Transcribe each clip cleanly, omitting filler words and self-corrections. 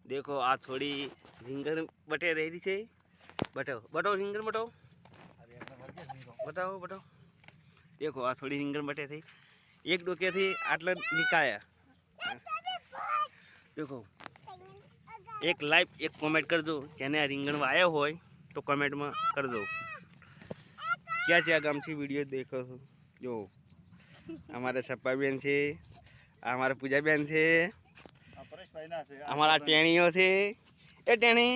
देखो आज थोड़ी रिंगन बटे रही थी। बताओ बताओ रिंगन बताओ बताओ बताओ। देखो आज थोड़ी रिंगन बटे थी। एक डोके थी आटला निकाया। देखो एक लाइक एक कमेंट कर दो केने आ रिंगन वाया होय तो कमेंट में कर दो। क्या છે ગામથી वीडियो देखो जो हमारे सप्पा बेन છે, हमारा पूजा बेन છે, हमारा टेणियों છે। ए टेणी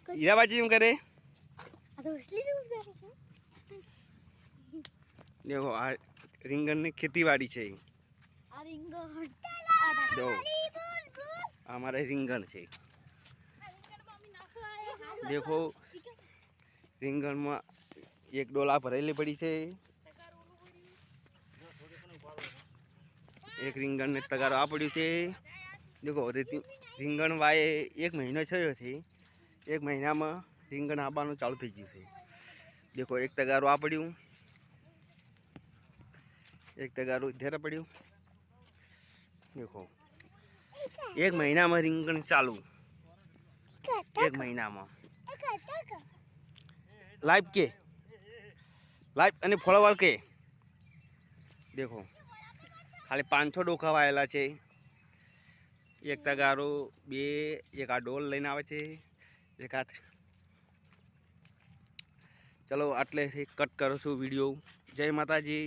हीराबाजी एम करे। देखो आ રીંગણ ની ખેતીવાડી છે। જો हमारे રીંગણ છે। देखो રીંગણ में एक डोला भरेली पड़ी है। एक રીંગણ ने तगारो आ पड़ू है। देखो રીંગણ वाये एक महीनो थयो छे। एक महीना में રીંગણ आबानु चालू थई गयुं छे। देखो एक तगारो आ पड़ू, एक तगारो इधर पड़ू। देखो एक महीना में રીંગણ चालू, एक महीना में लाइव के लाइव અને ફોલોવર के। देखो खाली 500 डोका वायेला छे। एक तगारो बे एक आ डोल लईने आवे छे। एक हाथ चलो आटले कट करो छू वीडियो। जय माताजी।